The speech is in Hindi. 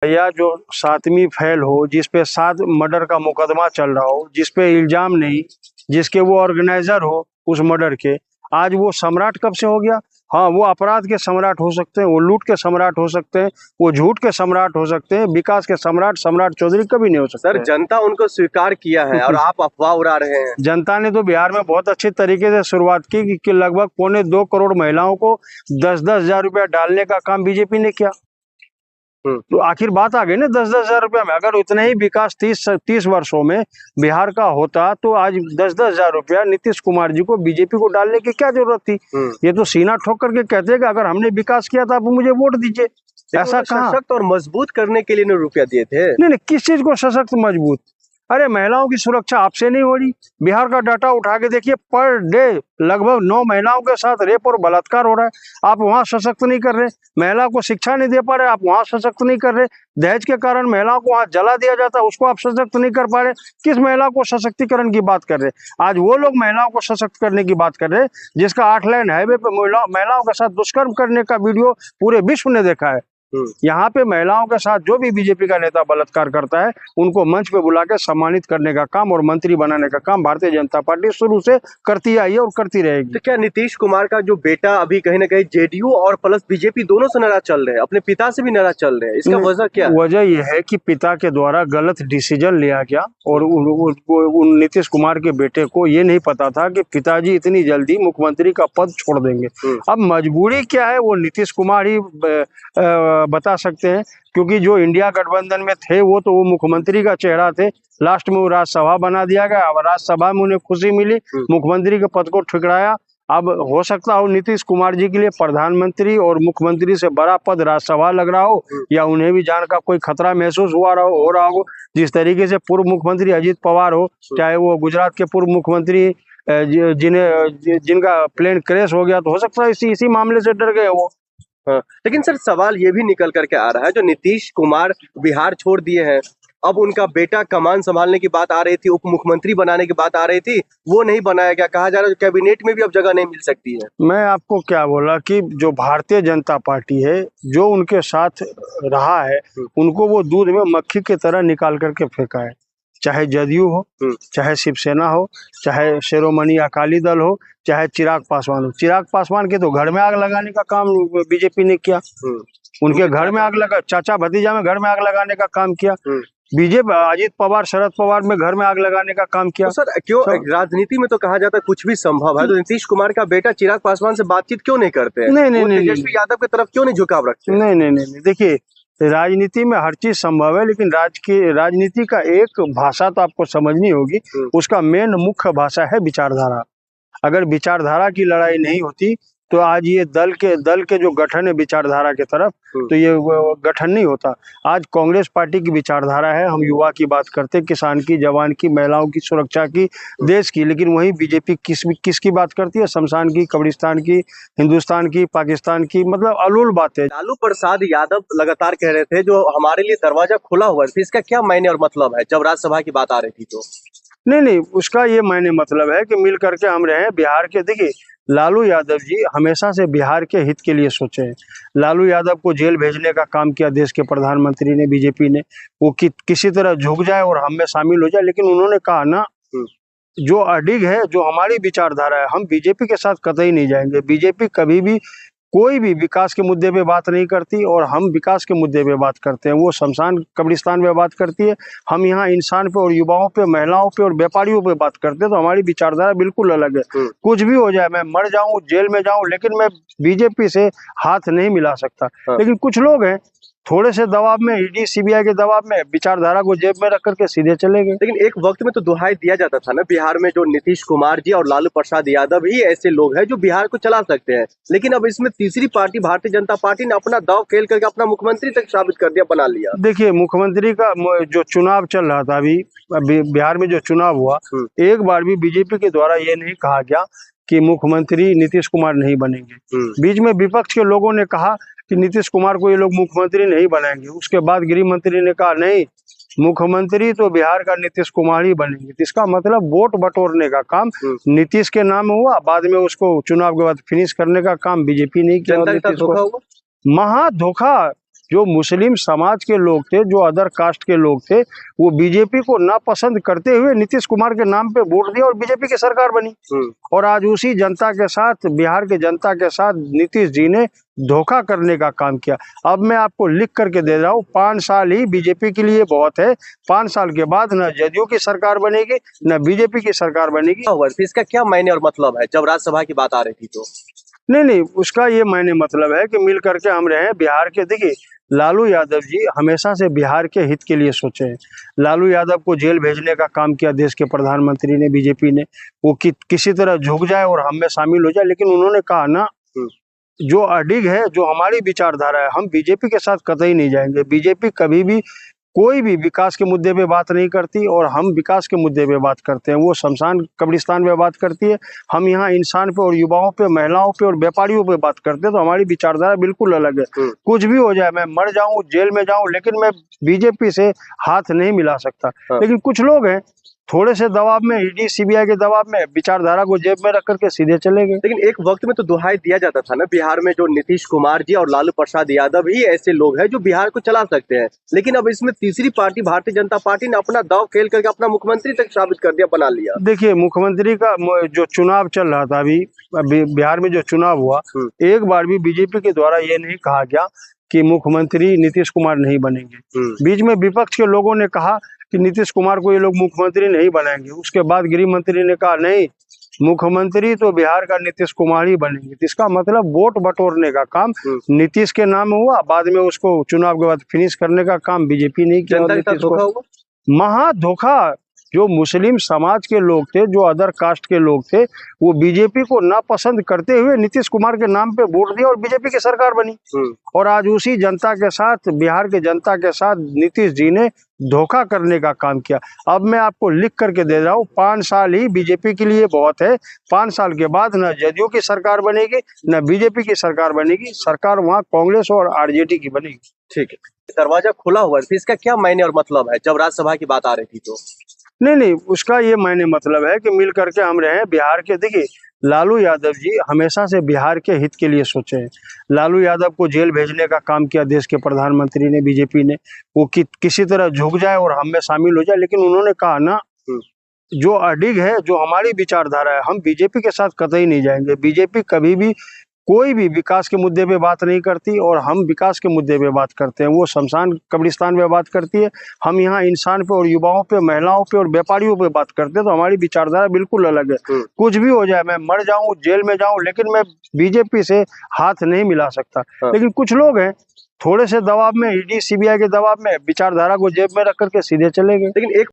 या जो 7वीं फेल हो, जिसपे 7 मर्डर का मुकदमा चल रहा हो, जिसपे इल्जाम नहीं, जिसके वो ऑर्गेनाइजर हो उस मर्डर के, आज वो सम्राट कब से हो गया? हाँ, वो अपराध के सम्राट हो सकते हैं, वो लूट के सम्राट हो सकते हैं, वो झूठ के सम्राट हो सकते हैं, विकास के सम्राट चौधरी कभी नहीं हो सकते। सर, जनता उनको स्वीकार किया है और आप अफवाह उड़ा रहे हैं। जनता ने तो बिहार में बहुत अच्छी तरीके से शुरुआत की कि लगभग 2.25 करोड़ महिलाओं को 10-10 हजार रुपया डालने का काम बीजेपी ने किया। तो आखिर बात आ गई ना 10-10 हजार रुपया में। अगर उतना ही विकास 30 वर्षों में बिहार का होता तो आज 10-10 हजार रुपया नीतीश कुमार जी को बीजेपी को डालने की क्या जरूरत थी? ये तो सीना ठोक करके कहते हैं कि अगर हमने विकास किया था आप मुझे वोट दीजिए। ऐसा कहाँ? सशक्त और मजबूत करने के लिए रुपया दिए थे। नहीं, किस चीज को सशक्त मजबूत? अरे महिलाओं की सुरक्षा आपसे नहीं हो रही। बिहार का डाटा उठा के देखिए, पर डे लगभग 9 महिलाओं के साथ रेप और बलात्कार हो रहा है। आप वहां सशक्त नहीं कर रहे। महिला को शिक्षा नहीं दे पा रहे, आप वहां सशक्त नहीं कर रहे। दहेज के कारण महिलाओं को वहां जला दिया जाता है, उसको आप सशक्त नहीं कर पा रहे। किस महिला को सशक्तिकरण की बात कर रहे? आज वो लोग महिलाओं को सशक्त करने की बात कर रहे जिसका 8 लाइन हाईवे पे महिलाओं के साथ दुष्कर्म करने का वीडियो पूरे विश्व ने देखा है। यहाँ पे महिलाओं के साथ जो भी बीजेपी का नेता बलात्कार करता है उनको मंच पे बुला के सम्मानित करने का काम और मंत्री बनाने का काम भारतीय जनता पार्टी शुरू से करती आई है और करती रहेगी। तो क्या नीतीश कुमार का जो बेटा अभी कहीं ना कहीं जेडीयू और प्लस बीजेपी दोनों से नाराज चल रहे हैं, अपने पिता से भी नाराज चल रहे हैं, इसका वजह क्या? वजह यह है कि पिता के द्वारा गलत डिसीजन लिया गया और उन नीतीश कुमार के बेटे को ये नहीं पता था कि पिताजी इतनी जल्दी मुख्यमंत्री का पद छोड़ देंगे। अब मजबूरी क्या है वो नीतीश कुमार ही बता सकते हैं, क्योंकि जो इंडिया गठबंधन में थे वो तो वो मुख्यमंत्री का चेहरा थे। लास्ट में वो राज्यसभा बना दिया गया। अब राज्यसभा में उन्हें खुशी मिली, मुख्यमंत्री के पद को ठुकराया। अब हो सकता हो नीतीश कुमार जी के लिए प्रधानमंत्री और मुख्यमंत्री से बड़ा पद राज्यसभा लग रहा हो, या उन्हें भी जान का कोई खतरा महसूस हो रहा हो। जिस तरीके से पूर्व मुख्यमंत्री अजीत पवार हो, चाहे वो गुजरात के पूर्व मुख्यमंत्री जिनका प्लेन क्रैश हो गया, तो हो सकता है इसी मामले से डर गए वो। लेकिन सर, सवाल ये भी निकल करके आ रहा है, जो नीतीश कुमार बिहार छोड़ दिए हैं, अब उनका बेटा कमान संभालने की बात आ रही थी, उप मुख्यमंत्री बनाने की बात आ रही थी, वो नहीं बनाया गया। कहा जा रहा है कैबिनेट में भी अब जगह नहीं मिल सकती है। मैं आपको क्या बोला कि जो भारतीय जनता पार्टी है, जो उनके साथ रहा है, उनको वो दूध में मक्खी की तरह निकाल करके फेंका है। चाहे जदयू हो, चाहे शिवसेना हो, चाहे शिरोमणि अकाली दल हो, चाहे चिराग पासवान हो। चिराग पासवान के तो घर में आग लगाने का काम बीजेपी ने किया। उनके घर में आग लगा, चाचा भतीजा में घर में आग लगाने का काम किया। बीजेपी अजीत पवार शरद पवार में घर में आग लगाने का काम किया। तो सर, क्यों राजनीति में तो कहा जाता है कुछ भी संभव है, तो नीतीश कुमार का बेटा चिराग पासवान से बातचीत क्यों नहीं करते हैं? नहीं, तेजस्वी यादव की तरफ क्यों नहीं झुकाव रखते? नहीं, देखिए, राजनीति में हर चीज संभव है, लेकिन राजनीति का एक भाषा तो आपको समझनी होगी। उसका मेन मुख्य भाषा है विचारधारा। अगर विचारधारा की लड़ाई नहीं होती तो आज ये दल के जो गठन है विचारधारा के तरफ, तो ये गठन नहीं होता। आज कांग्रेस पार्टी की विचारधारा है, हम युवा की बात करते हैं, किसान की, जवान की, महिलाओं की सुरक्षा की, देश की। लेकिन वही बीजेपी किसकी बात करती है? शमशान की, कब्रिस्तान की, हिंदुस्तान की, पाकिस्तान की। मतलब अलोल बात है। लालू प्रसाद यादव लगातार कह रहे थे जो हमारे लिए दरवाजा खुला हुआ है, इसका क्या मायने और मतलब है जब राज्यसभा की बात आ रही थी तो? नहीं, उसका ये मायने मतलब है कि मिल करके हम रहे बिहार के। देखिए, लालू यादव जी हमेशा से बिहार के हित के लिए सोचे हैं। लालू यादव को जेल भेजने का काम किया देश के प्रधानमंत्री ने, बीजेपी ने। वो किसी तरह झुक जाए और हम में शामिल हो जाए, लेकिन उन्होंने कहा ना, जो अडिग है, जो हमारी विचारधारा है, हम बीजेपी के साथ कतई नहीं जाएंगे। बीजेपी कभी भी कोई भी विकास के मुद्दे पे बात नहीं करती और हम विकास के मुद्दे पे बात करते हैं। वो शमशान कब्रिस्तान पे बात करती है, हम यहाँ इंसान पे और युवाओं पे, महिलाओं पे और व्यापारियों पे बात करते हैं। तो हमारी विचारधारा बिल्कुल अलग है। कुछ भी हो जाए, मैं मर जाऊं, जेल में जाऊं, लेकिन मैं बीजेपी से हाथ नहीं मिला सकता। लेकिन कुछ लोग हैं थोड़े से दबाव में, ईडी सीबीआई के दबाव में, विचारधारा को जेब में रख करके सीधे चले गए। लेकिन एक वक्त में तो दुहाई दिया जाता था ना बिहार में, जो नीतीश कुमार जी और लालू प्रसाद यादव ही ऐसे लोग हैं जो बिहार को चला सकते हैं। लेकिन अब इसमें तीसरी पार्टी भारतीय जनता पार्टी ने अपना दांव खेल करके अपना मुख्यमंत्री तक साबित कर दिया, बना लिया। देखिए, मुख्यमंत्री का जो चुनाव चल रहा था अभी बिहार में, जो चुनाव हुआ, एक बार भी बीजेपी के द्वारा ये नहीं कहा गया कि मुख्यमंत्री नीतीश कुमार नहीं बनेंगे। बीच में विपक्ष के लोगों ने कहा कि नीतीश कुमार को ये लोग मुख्यमंत्री नहीं बनाएंगे। उसके बाद गृह मंत्री ने कहा नहीं, मुख्यमंत्री तो बिहार का नीतीश कुमार ही बनेंगे। तो इसका मतलब वोट बटोरने का काम नीतीश के नाम हुआ, बाद में उसको चुनाव के बाद फिनिश करने का काम बीजेपी नहीं किया। महा धोखा। जो मुस्लिम समाज के लोग थे, जो अदर कास्ट के लोग थे, वो बीजेपी को नापसंद करते हुए नीतीश कुमार के नाम पे वोट दिया और बीजेपी की सरकार बनी। और आज उसी जनता के साथ, बिहार के जनता के साथ नीतीश जी ने धोखा करने का काम किया। अब मैं आपको लिख करके दे रहा हूँ, 5 साल ही बीजेपी के लिए बहुत है। 5 साल के बाद न जदयू की सरकार बनेगी, न बीजेपी की सरकार बनेगी। इसका क्या मायने और मतलब है जब राज्यसभा की बात आ रही थी तो? नहीं, उसका ये मायने मतलब है कि मिल करके हम रहे बिहार के। देखिए, लालू यादव जी हमेशा से बिहार के हित के लिए सोचे हैं। लालू यादव को जेल भेजने का काम किया देश के प्रधानमंत्री ने, बीजेपी ने। वो किसी तरह झुक जाए और हम में शामिल हो जाए, लेकिन उन्होंने कहा ना, जो अडिग है, जो हमारी विचारधारा है, हम बीजेपी के साथ कतई नहीं जाएंगे। बीजेपी कभी भी कोई भी विकास के मुद्दे पे बात नहीं करती और हम विकास के मुद्दे पे बात करते हैं। वो शमशान कब्रिस्तान पे बात करती है, हम यहाँ इंसान पे और युवाओं पे, महिलाओं पे और व्यापारियों पे बात करते हैं। तो हमारी विचारधारा बिल्कुल अलग है। कुछ भी हो जाए, मैं मर जाऊं, जेल में जाऊं, लेकिन मैं बीजेपी से हाथ नहीं मिला सकता। लेकिन कुछ लोग हैं, थोड़े से दबाव में, ईडी सीबीआई के दबाव में, विचारधारा को जेब में रख करके सीधे चले गए। लेकिन एक वक्त में तो दुहाई दिया जाता था ना बिहार में, जो नीतीश कुमार जी और लालू प्रसाद यादव ही ऐसे लोग हैं जो बिहार को चला सकते हैं। लेकिन अब इसमें तीसरी पार्टी भारतीय जनता पार्टी ने अपना दांव खेल करके अपना मुख्यमंत्री तक साबित कर दिया, बना लिया। देखिए, मुख्यमंत्री का जो चुनाव चल रहा था, अभी बिहार में जो चुनाव हुआ, एक बार भी बीजेपी के द्वारा ये नहीं कहा गया कि मुख्यमंत्री नीतीश कुमार नहीं बनेंगे। बीच में विपक्ष के लोगों ने कहा कि नीतीश कुमार को ये लोग मुख्यमंत्री नहीं बनाएंगे। उसके बाद गृह मंत्री ने कहा नहीं, मुख्यमंत्री तो बिहार का नीतीश कुमार ही बनेंगे। तो इसका मतलब वोट बटोरने का काम नीतीश के नाम हुआ, बाद में उसको चुनाव के बाद फिनिश करने का काम बीजेपी नहीं किया। महा धोखा। जो मुस्लिम समाज के लोग थे, जो अदर कास्ट के लोग थे, वो बीजेपी को नापसंद करते हुए नीतीश कुमार के नाम पे वोट दिया और बीजेपी की सरकार बनी। और आज उसी जनता के साथ, बिहार के जनता के साथ नीतीश जी ने धोखा करने का काम किया। अब मैं आपको लिख करके दे रहा हूँ, 5 साल ही बीजेपी के लिए बहुत है। 5 साल के बाद न जदयू की सरकार बनेगी, न बीजेपी की सरकार बनेगी। सरकार वहाँ कांग्रेस और आरजेडी की बनेगी। ठीक है, दरवाजा खुला हुआ है। इसका क्या मायने और मतलब है जब राज्यसभा की बात आ रही थी तो? नहीं, उसका ये मायने मतलब है कि मिल करके हम रहे बिहार के। देखिए, लालू यादव जी हमेशा से बिहार के हित के लिए सोचे हैं। लालू यादव को जेल भेजने का काम किया देश के प्रधानमंत्री ने, बीजेपी ने। वो किसी तरह झुक जाए और हम में शामिल हो जाए, लेकिन उन्होंने कहा ना, जो अडिग है, जो हमारी विचारधारा है, हम बीजेपी के साथ कतई नहीं जाएंगे। बीजेपी कभी भी कोई भी विकास के मुद्दे पे बात नहीं करती और हम विकास के मुद्दे पे बात करते हैं। वो शमशान कब्रिस्तान पे बात करती है, हम यहाँ इंसान पे और युवाओं पे, महिलाओं पे और व्यापारियों पे बात करते हैं। तो हमारी विचारधारा बिल्कुल अलग है। कुछ भी हो जाए, मैं मर जाऊं, जेल में जाऊं, लेकिन मैं बीजेपी से हाथ नहीं मिला सकता। लेकिन कुछ लोग हैं, थोड़े से दबाव में, ईडी सीबीआई के दबाव में, विचारधारा को जेब में रख करके सीधे चले गए। लेकिन एक